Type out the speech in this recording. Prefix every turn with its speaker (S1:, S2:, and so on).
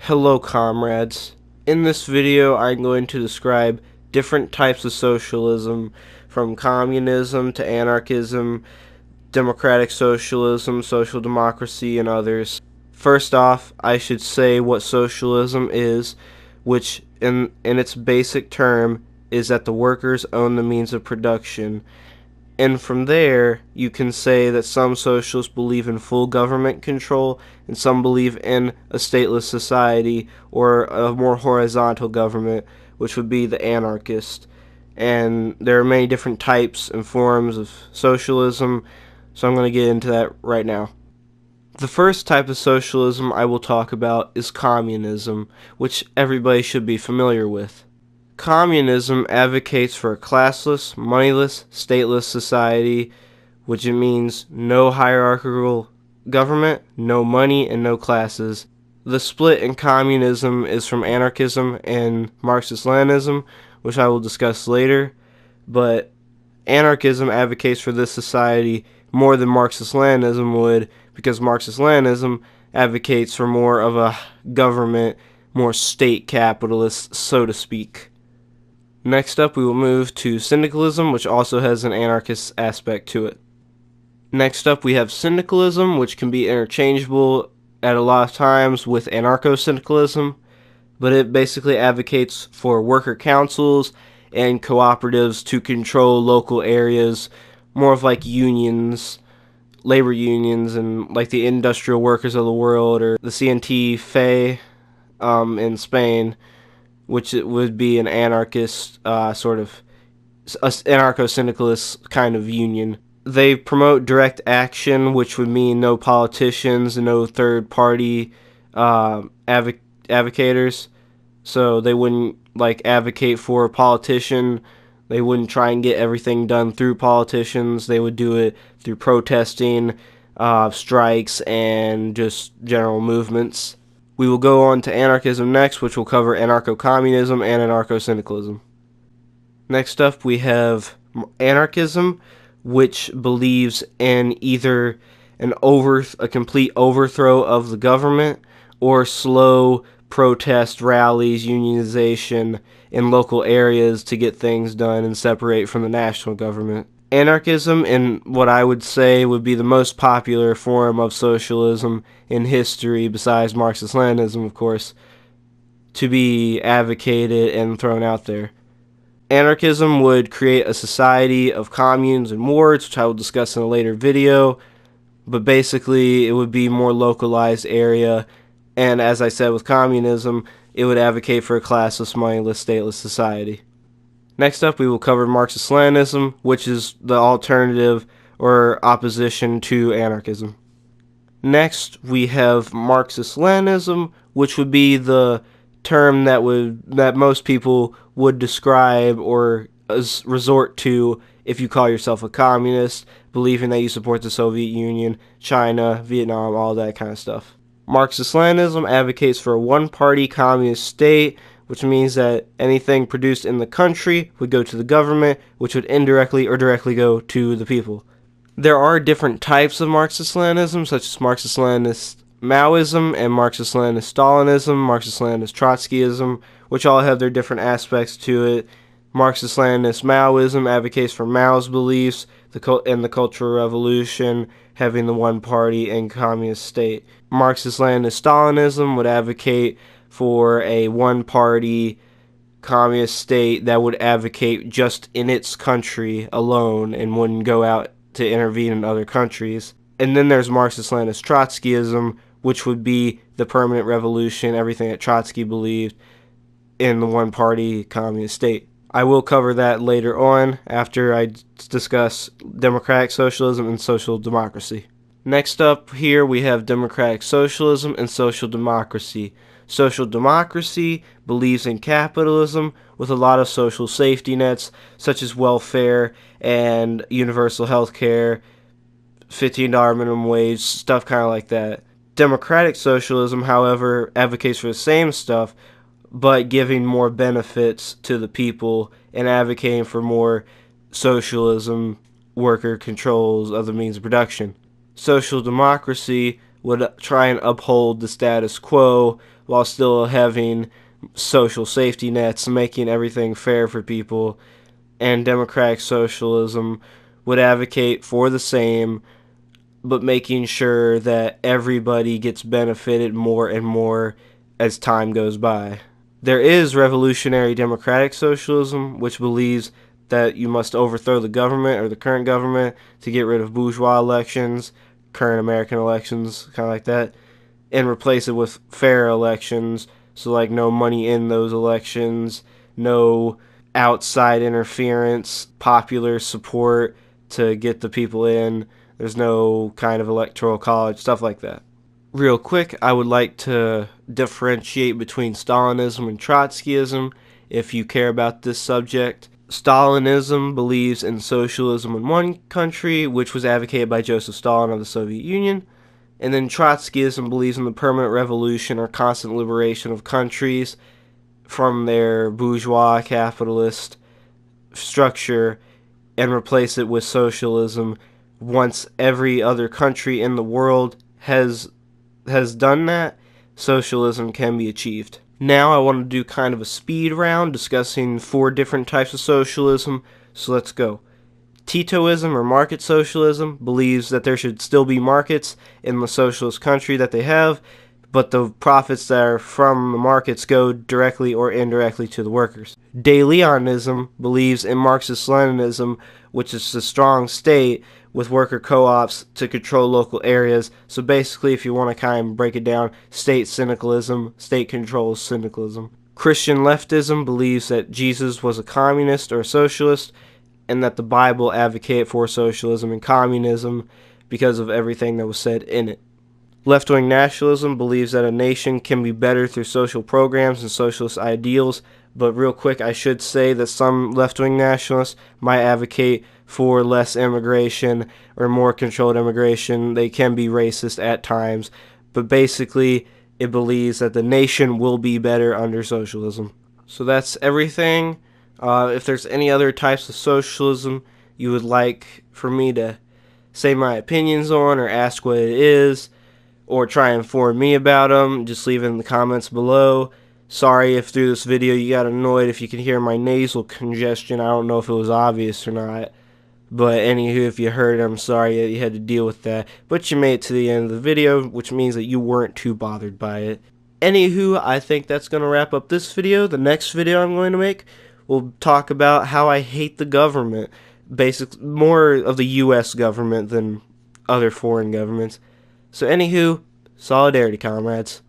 S1: Hello, comrades. In this video, I'm going to describe different types of socialism, from communism to anarchism, democratic socialism, social democracy, and others. First off, I should say what socialism is, which in its basic term is that the workers own the means of production. And from there, you can say that some socialists believe in full government control, and some believe in a stateless society or a more horizontal government, which would be the anarchist. And there are many different types and forms of socialism, so I'm going to get into that right now. The first type of socialism I will talk about is communism, which everybody should be familiar with. Communism advocates for a classless, moneyless, stateless society, which it means no hierarchical government, no money, and no classes. The split in communism is from anarchism and Marxist-Leninism, which I will discuss later, but anarchism advocates for this society more than Marxist-Leninism would, because Marxist-Leninism advocates for more of a government, more state capitalist, so to speak. Next up, we will move to Syndicalism, which also has an anarchist aspect to it. Next up, we have Syndicalism, which can be interchangeable at a lot of times with Anarcho-Syndicalism, but it basically advocates for worker councils and cooperatives to control local areas, more of like unions, labor unions, and like the industrial workers of the world, or the CNT-FE in Spain, which it would be an anarchist sort of anarcho-syndicalist kind of union. They promote direct action, which would mean no politicians and no third-party advocators. So they wouldn't like advocate for a politician. They wouldn't try and get everything done through politicians. They would do it through protesting, strikes, and just general movements. We will go on to anarchism next, which will cover anarcho-communism and anarcho-syndicalism. Next up, we have anarchism, which believes in either a complete overthrow of the government or slow protest rallies, unionization in local areas to get things done and separate from the national government. Anarchism, in what I would say would be the most popular form of socialism in history, besides Marxist-Leninism, of course, to be advocated and thrown out there. Anarchism would create a society of communes and wards, which I will discuss in a later video, but basically it would be more localized area, and as I said with communism, it would advocate for a classless, moneyless, stateless society. Next up, we will cover Marxist-Leninism, which is the alternative or opposition to anarchism. Next, we have Marxist-Leninism, which would be the term that most people would describe or resort to if you call yourself a communist, believing that you support the Soviet Union, China, Vietnam, all that kind of stuff. Marxist-Leninism advocates for a one-party communist state, which means that anything produced in the country would go to the government, which would indirectly or directly go to the people. There are different types of Marxist-Leninism, such as Marxist-Leninist Maoism and Marxist-Leninist Stalinism, Marxist-Leninist Trotskyism, which all have their different aspects to it. Marxist-Leninist Maoism advocates for Mao's beliefs and the Cultural Revolution, having the one-party and communist state. Marxist-Leninist Stalinism would advocate for a one-party communist state that would advocate just in its country alone and wouldn't go out to intervene in other countries. And then there's Marxist-Leninist Trotskyism, which would be the permanent revolution, everything that Trotsky believed in the one-party communist state. I will cover that later on after I discuss democratic socialism and social democracy. Next up here we have democratic socialism and social democracy. Social democracy believes in capitalism with a lot of social safety nets, such as welfare and universal health care, $15 minimum wage, stuff kind of like that. Democratic socialism, however, advocates for the same stuff, but giving more benefits to the people and advocating for more socialism, worker controls of the means of production. Social democracy would try and uphold the status quo while still having social safety nets, making everything fair for people. And democratic socialism would advocate for the same, but making sure that everybody gets benefited more and more as time goes by. There is revolutionary democratic socialism, which believes that you must overthrow the government or the current government to get rid of bourgeois elections, current American elections, kind of like that, and replace it with fair elections. So, like, no money in those elections, no outside interference, popular support to get the people in. There's no kind of electoral college, stuff like that. Real quick, I would like to differentiate between Stalinism and Trotskyism if you care about this subject. Stalinism believes in socialism in one country, which was advocated by Joseph Stalin of the Soviet Union. And then Trotskyism believes in the permanent revolution or constant liberation of countries from their bourgeois capitalist structure and replace it with socialism once every other country in the world has done that. Socialism can be achieved. Now I want to do kind of a speed round discussing 4 different types of socialism, so let's go. Titoism or market socialism believes that there should still be markets in the socialist country that they have, but the profits that are from the markets go directly or indirectly to the workers. De Leonism believes in Marxist-Leninism, which is a strong state with worker co-ops to control local areas. So basically, if you want to kind of break it down, state syndicalism, state controls syndicalism. Christian leftism believes that Jesus was a communist or a socialist, and that the Bible advocated for socialism and communism because of everything that was said in it. Left-wing nationalism believes that a nation can be better through social programs and socialist ideals, but real quick, I should say that some left-wing nationalists might advocate for less immigration or more controlled immigration. They can be racist at times, but basically it believes that the nation will be better under socialism. So that's everything. If there's any other types of socialism you would like for me to say my opinions on or ask what it is, or try and inform me about them, just leave it in the comments below. Sorry if through this video you got annoyed if you could hear my nasal congestion. I don't know if it was obvious or not. But anywho, if you heard it, I'm sorry that you had to deal with that. But you made it to the end of the video, which means that you weren't too bothered by it. Anywho, I think that's going to wrap up this video. The next video I'm going to make will talk about how I hate the government. Basically, more of the U.S. government than other foreign governments. So anywho, solidarity, comrades.